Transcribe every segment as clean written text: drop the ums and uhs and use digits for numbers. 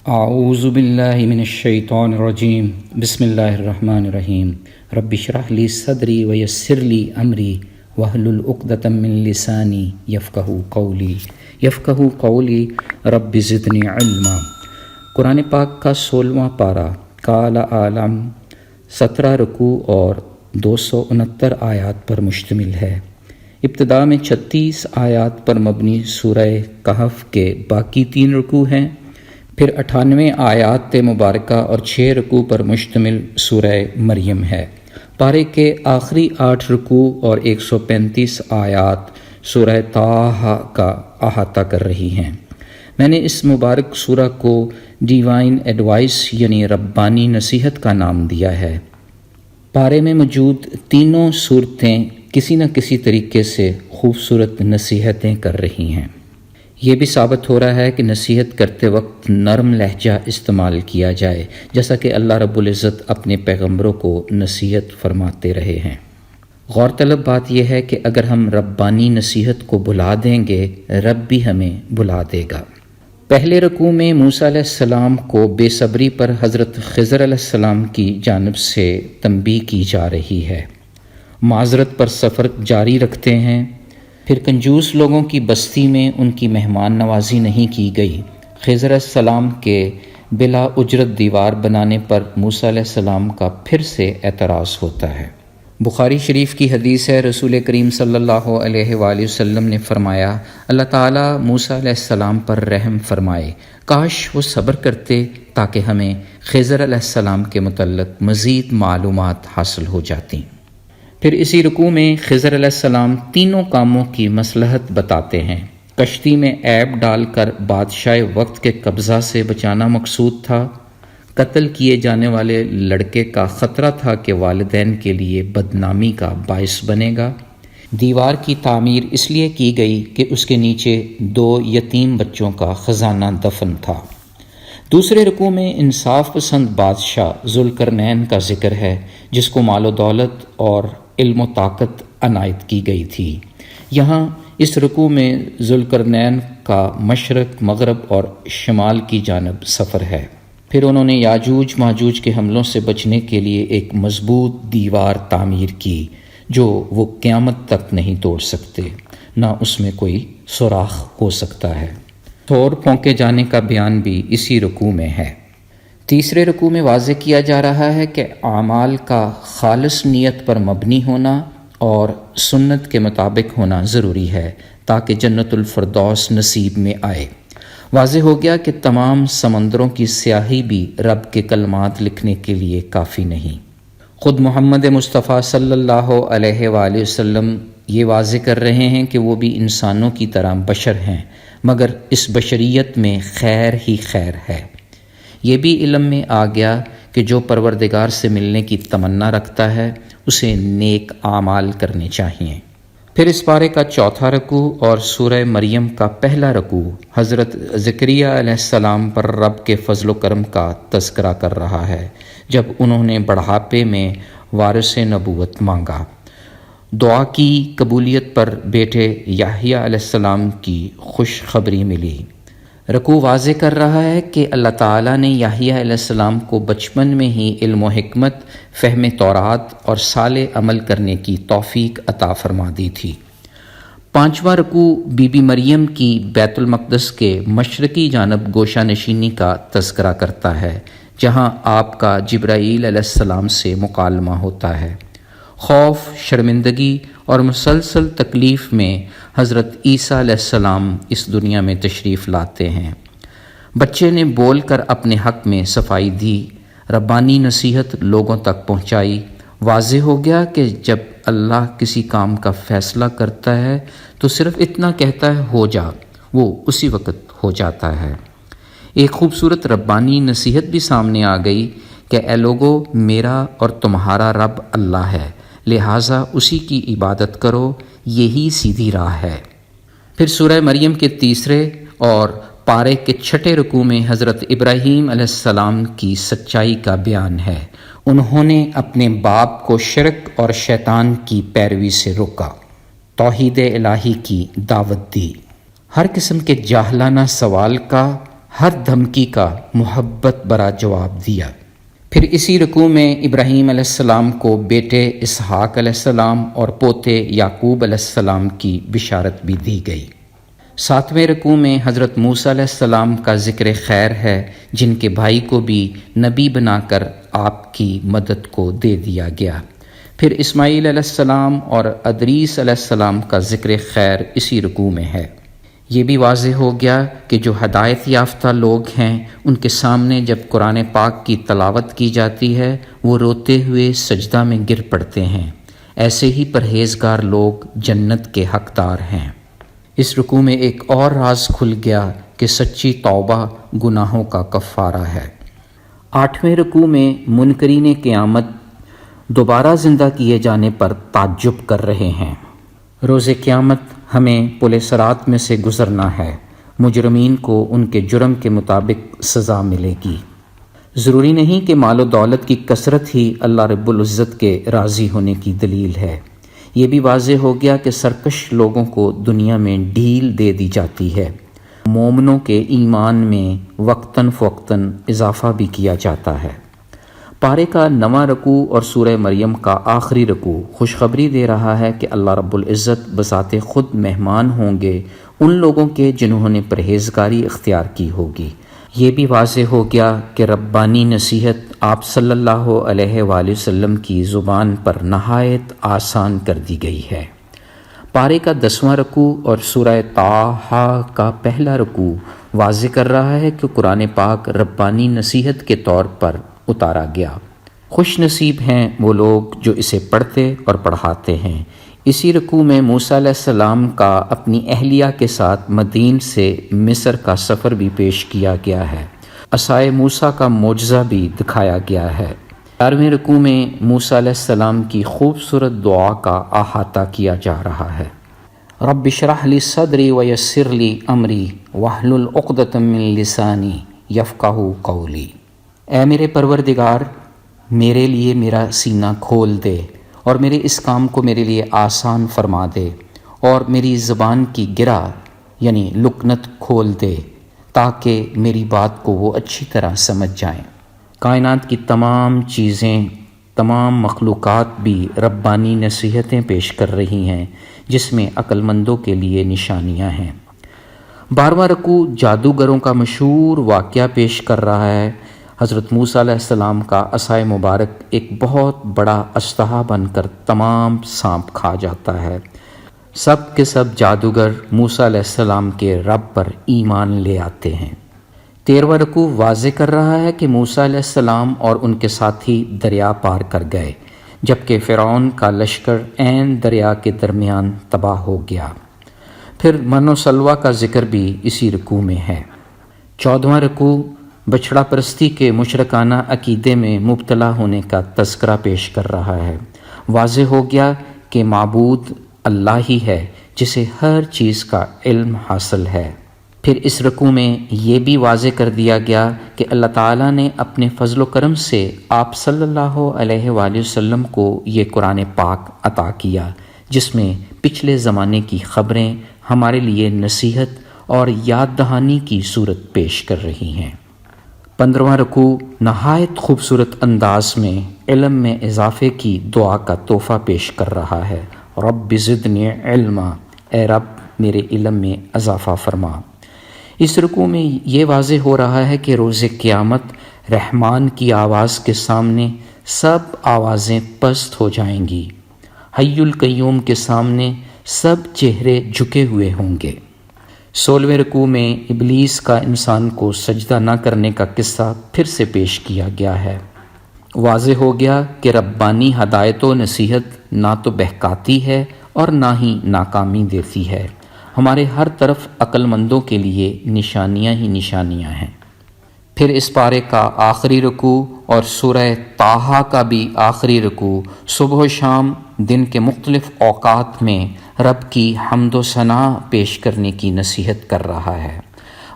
اعوذ باللہ من الشیطان الرجیم بسم اللہ الرحمن الرحیم رب اشرح لی صدری ویسر لی امری واحلل عقدۃ من لسانی یفقہوا قولی رب زدنی علما۔ قرآن پاک کا 16واں پارہ قال عالم 17 رکوع اور 269 آیات پر مشتمل ہے۔ ابتدا میں 36 آیات پر مبنی سورہ کہف کے باقی 3 رکوع ہیں، پھر 98 آیات مبارکہ اور 6 رکوع پر مشتمل سورہ مریم ہے۔ پارے کے آخری 8 رکوع اور 135 آیات سورہ طٰہٰ کا احاطہ کر رہی ہیں۔ میں نے اس مبارک سورہ کو ڈیوائن ایڈوائس یعنی ربانی نصیحت کا نام دیا ہے۔ پارے میں موجود تینوں صورتیں کسی نہ کسی طریقے سے خوبصورت نصیحتیں کر رہی ہیں۔ یہ بھی ثابت ہو رہا ہے کہ نصیحت کرتے وقت نرم لہجہ استعمال کیا جائے، جیسا کہ اللہ رب العزت اپنے پیغمبروں کو نصیحت فرماتے رہے ہیں۔ غور طلب بات یہ ہے کہ اگر ہم ربانی نصیحت کو بھلا دیں گے، رب بھی ہمیں بھلا دے گا۔ پہلے رکوع میں موسیٰ علیہ السلام کو بے صبری پر حضرت خضر علیہ السلام کی جانب سے تنبیہ کی جا رہی ہے۔ معذرت پر سفر جاری رکھتے ہیں۔ پھر کنجوس لوگوں کی بستی میں ان کی مہمان نوازی نہیں کی گئی۔ خضر علیہ السلام کے بلا اجرت دیوار بنانے پر موسیٰ علیہ السلام کا پھر سے اعتراض ہوتا ہے۔ بخاری شریف کی حدیث ہے، رسول کریم صلی اللہ علیہ وآلہ وسلم نے فرمایا، اللہ تعالیٰ موسیٰ علیہ السلام پر رحم فرمائے، کاش وہ صبر کرتے تاکہ ہمیں خضر علیہ السلام کے متعلق مزید معلومات حاصل ہو جاتی۔ پھر اسی رکوع میں خضر علیہ السلام تینوں کاموں کی مصلحت بتاتے ہیں۔ کشتی میں عیب ڈال کر بادشاہ وقت کے قبضہ سے بچانا مقصود تھا۔ قتل کیے جانے والے لڑکے کا خطرہ تھا کہ والدین کے لیے بدنامی کا باعث بنے گا۔ دیوار کی تعمیر اس لیے کی گئی کہ اس کے نیچے 2 یتیم بچوں کا خزانہ دفن تھا۔ دوسرے رکوع میں انصاف پسند بادشاہ ذوالقرنین کا ذکر ہے، جس کو مال و دولت اور علم و طاقت عنایت کی گئی تھی۔ یہاں اس رکوع میں ذوالقرنین کا مشرق، مغرب اور شمال کی جانب سفر ہے۔ پھر انہوں نے یاجوج ماجوج کے حملوں سے بچنے کے لیے ایک مضبوط دیوار تعمیر کی جو وہ قیامت تک نہیں توڑ سکتے، نہ اس میں کوئی سوراخ ہو سکتا ہے۔ تھور پھونکے جانے کا بیان بھی اسی رکوع میں ہے۔ تیسرے رکوع میں واضح کیا جا رہا ہے کہ اعمال کا خالص نیت پر مبنی ہونا اور سنت کے مطابق ہونا ضروری ہے تاکہ جنت الفردوس نصیب میں آئے۔ واضح ہو گیا کہ تمام سمندروں کی سیاہی بھی رب کے کلمات لکھنے کے لیے کافی نہیں۔ خود محمد مصطفیٰ صلی اللہ علیہ وآلہ وسلم یہ واضح کر رہے ہیں کہ وہ بھی انسانوں کی طرح بشر ہیں، مگر اس بشریت میں خیر ہی خیر ہے۔ یہ بھی علم میں آ گیا کہ جو پروردگار سے ملنے کی تمنا رکھتا ہے اسے نیک اعمال کرنے چاہیے۔ پھر اس پارے کا 4تھا رکوع اور سورہ مریم کا پہلا رکوع حضرت زکریہ علیہ السلام پر رب کے فضل و کرم کا تذکرہ کر رہا ہے، جب انہوں نے بڑھاپے میں وارث نبوت مانگا۔ دعا کی قبولیت پر بیٹے یحییٰ علیہ السلام کی خوشخبری ملی۔ رکوع واضح کر رہا ہے کہ اللہ تعالیٰ نے یحییٰ علیہ السلام کو بچپن میں ہی علم و حکمت، فہم تورات اور صالح عمل کرنے کی توفیق عطا فرما دی تھی۔ 5واں رکوع بی بی مریم کی بیت المقدس کے مشرقی جانب گوشہ نشینی کا تذکرہ کرتا ہے، جہاں آپ کا جبرائیل علیہ السلام سے مکالمہ ہوتا ہے۔ خوف، شرمندگی اور مسلسل تکلیف میں حضرت عیسیٰ علیہ السلام اس دنیا میں تشریف لاتے ہیں۔ بچے نے بول کر اپنے حق میں صفائی دی، ربانی نصیحت لوگوں تک پہنچائی۔ واضح ہو گیا کہ جب اللہ کسی کام کا فیصلہ کرتا ہے تو صرف اتنا کہتا ہے ہو جا، وہ اسی وقت ہو جاتا ہے۔ ایک خوبصورت ربانی نصیحت بھی سامنے آ گئی کہ اے لوگو، میرا اور تمہارا رب اللہ ہے، لہٰذا اسی کی عبادت کرو، یہی سیدھی راہ ہے۔ پھر سورہ مریم کے تیسرے اور پارے کے 6 رکوع میں حضرت ابراہیم علیہ السلام کی سچائی کا بیان ہے۔ انہوں نے اپنے باپ کو شرک اور شیطان کی پیروی سے روکا، توحید الہی کی دعوت دی۔ ہر قسم کے جاہلانہ سوال کا، ہر دھمکی کا محبت برا جواب دیا۔ پھر اسی رکوع میں ابراہیم علیہ السلام کو بیٹے اسحاق علیہ السلام اور پوتے یعقوب علیہ السلام کی بشارت بھی دی گئی۔ 7ویں رکوع میں حضرت موسیٰ علیہ السلام کا ذکر خیر ہے، جن کے بھائی کو بھی نبی بنا کر آپ کی مدد کو دے دیا گیا۔ پھر اسماعیل علیہ السلام اور ادریس علیہ السلام کا ذکر خیر اسی رکوع میں ہے۔ یہ بھی واضح ہو گیا کہ جو ہدایت یافتہ لوگ ہیں ان کے سامنے جب قرآن پاک کی تلاوت کی جاتی ہے وہ روتے ہوئے سجدہ میں گر پڑتے ہیں۔ ایسے ہی پرہیزگار لوگ جنت کے حقدار ہیں۔ اس رکوع میں ایک اور راز کھل گیا کہ سچی توبہ گناہوں کا کفارہ ہے۔ 8ویں رکوع میں منکرین قیامت دوبارہ زندہ کیے جانے پر تعجب کر رہے ہیں۔ روز قیامت ہمیں پل صراط میں سے گزرنا ہے، مجرمین کو ان کے جرم کے مطابق سزا ملے گی۔ ضروری نہیں کہ مال و دولت کی کثرت ہی اللہ رب العزت کے راضی ہونے کی دلیل ہے۔ یہ بھی واضح ہو گیا کہ سرکش لوگوں کو دنیا میں ڈھیل دے دی جاتی ہے، مومنوں کے ایمان میں وقتاً فوقتاً اضافہ بھی کیا جاتا ہے۔ پارے کا 9واں رکوع اور سورہ مریم کا آخری رکوع خوشخبری دے رہا ہے کہ اللہ رب العزت بذات خود مہمان ہوں گے ان لوگوں کے جنہوں نے پرہیزگاری اختیار کی ہوگی۔ یہ بھی واضح ہو گیا کہ ربانی نصیحت آپ صلی اللہ علیہ وآلہ وسلم کی زبان پر نہایت آسان کر دی گئی ہے۔ پارے کا 10واں رکوع اور سورہ طٰہٰ کا پہلا رکوع واضح کر رہا ہے کہ قرآن پاک ربانی نصیحت کے طور پر اتارا گیا۔ خوش نصیب ہیں وہ لوگ جو اسے پڑھتے اور پڑھاتے ہیں۔ اسی رکوع میں موسیٰ علیہ السلام کا اپنی اہلیہ کے ساتھ مدین سے مصر کا سفر بھی پیش کیا گیا ہے۔ عصائے موسیٰ کا معجزہ بھی دکھایا گیا ہے۔ 11ویں رکوع میں موسیٰ علیہ السلام کی خوبصورت دعا کا احاطہ کیا جا رہا ہے۔ رب اشرح لی صدری ویسر لی امری واحلل عقدۃ من لسانی یفقہوا قولی۔ اے میرے پروردگار، میرے لیے میرا سینہ کھول دے اور میرے اس کام کو میرے لیے آسان فرما دے، اور میری زبان کی گرہ یعنی لکنت کھول دے تاکہ میری بات کو وہ اچھی طرح سمجھ جائیں۔ کائنات کی تمام چیزیں، تمام مخلوقات بھی ربانی نصیحتیں پیش کر رہی ہیں جس میں عقل مندوں کے لیے نشانیاں ہیں۔ 12واں رکوع جادوگروں کا مشہور واقعہ پیش کر رہا ہے۔ حضرت موسیٰ علیہ السلام کا عصائے مبارک ایک بہت بڑا اسلحہ بن کر تمام سانپ کھا جاتا ہے۔ سب کے سب جادوگر موسیٰ علیہ السلام کے رب پر ایمان لے آتے ہیں۔ 13واں رکوع واضح کر رہا ہے کہ موسیٰ علیہ السلام اور ان کے ساتھی دریا پار کر گئے، جبکہ فرعون کا لشکر عین دریا کے درمیان تباہ ہو گیا۔ پھر من و سلویٰ کا ذکر بھی اسی رکوع میں ہے۔ 14واں رکوع بچھڑا پرستی کے مشرکانہ عقیدے میں مبتلا ہونے کا تذکرہ پیش کر رہا ہے۔ واضح ہو گیا کہ معبود اللہ ہی ہے جسے ہر چیز کا علم حاصل ہے۔ پھر اس رکوع میں یہ بھی واضح کر دیا گیا کہ اللہ تعالیٰ نے اپنے فضل و کرم سے آپ صلی اللہ علیہ وآلہ وسلم کو یہ قرآن پاک عطا کیا، جس میں پچھلے زمانے کی خبریں ہمارے لیے نصیحت اور یاد دہانی کی صورت پیش کر رہی ہیں۔ 15واں رکوع نہایت خوبصورت انداز میں علم میں اضافے کی دعا کا تحفہ پیش کر رہا ہے۔ رب زدنی علما، اے رب میرے علم میں اضافہ فرما۔ اس رکوع میں یہ واضح ہو رہا ہے کہ روز قیامت رحمان کی آواز کے سامنے سب آوازیں پست ہو جائیں گی۔ حی القیوم کے سامنے سب چہرے جھکے ہوئے ہوں گے۔ 16ویں رکوع میں ابلیس کا انسان کو سجدہ نہ کرنے کا قصہ پھر سے پیش کیا گیا ہے۔ واضح ہو گیا کہ ربانی ہدایت و نصیحت نہ تو بہکاتی ہے اور نہ ہی ناکامی دیتی ہے۔ ہمارے ہر طرف عقل مندوں کے لیے نشانیاں ہی نشانیاں ہیں۔ پھر اس پارے کا آخری رکوع اور سورہ طٰہٰ کا بھی آخری رکوع صبح و شام دن کے مختلف اوقات میں رب کی حمد و ثنا پیش کرنے کی نصیحت کر رہا ہے۔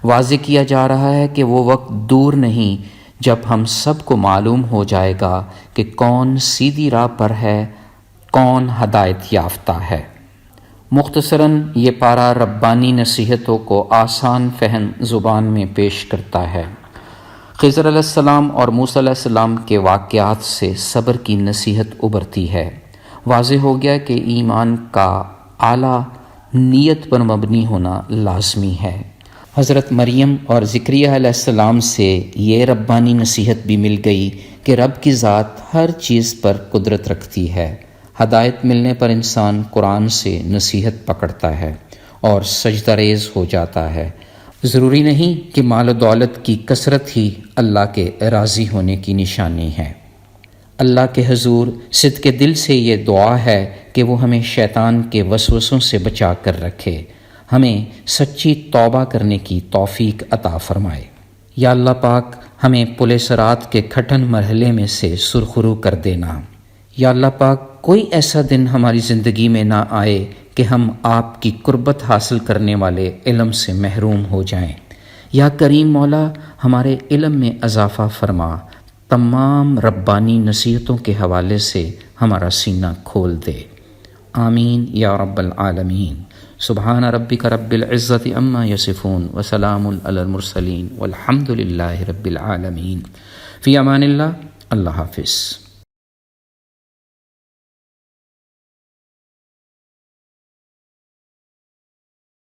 واضح کیا جا رہا ہے کہ وہ وقت دور نہیں جب ہم سب کو معلوم ہو جائے گا کہ کون سیدھی راہ پر ہے، کون ہدایت یافتہ ہے۔ مختصراً یہ پارہ ربانی نصیحتوں کو آسان فہم زبان میں پیش کرتا ہے۔ خضر علیہ السلام اور موسیٰ علیہ السلام کے واقعات سے صبر کی نصیحت ابھرتی ہے۔ واضح ہو گیا کہ ایمان کا اعلیٰ نیت پر مبنی ہونا لازمی ہے۔ حضرت مریم اور زکریا علیہ السلام سے یہ ربانی نصیحت بھی مل گئی کہ رب کی ذات ہر چیز پر قدرت رکھتی ہے۔ ہدایت ملنے پر انسان قرآن سے نصیحت پکڑتا ہے اور سجدہ ریز ہو جاتا ہے۔ ضروری نہیں کہ مال و دولت کی کثرت ہی اللہ کے راضی ہونے کی نشانی ہے۔ اللہ کے حضور صدق دل سے یہ دعا ہے کہ وہ ہمیں شیطان کے وسوسوں سے بچا کر رکھے، ہمیں سچی توبہ کرنے کی توفیق عطا فرمائے۔ یا اللہ پاک ہمیں پل صراط کے کھٹن مرحلے میں سے سرخرو کر دینا۔ یا اللہ پاک کوئی ایسا دن ہماری زندگی میں نہ آئے کہ ہم آپ کی قربت حاصل کرنے والے علم سے محروم ہو جائیں۔ یا کریم مولا ہمارے علم میں اضافہ فرما، تمام ربانی نصیحتوں کے حوالے سے ہمارا سینہ کھول دے۔ آمین یا رب العالمین۔ سبحان ربک رب العزت عما یصفون وسلام علی المرسلین والحمد للہ رب العالمین۔ فی امان اللہ۔ اللہ حافظ۔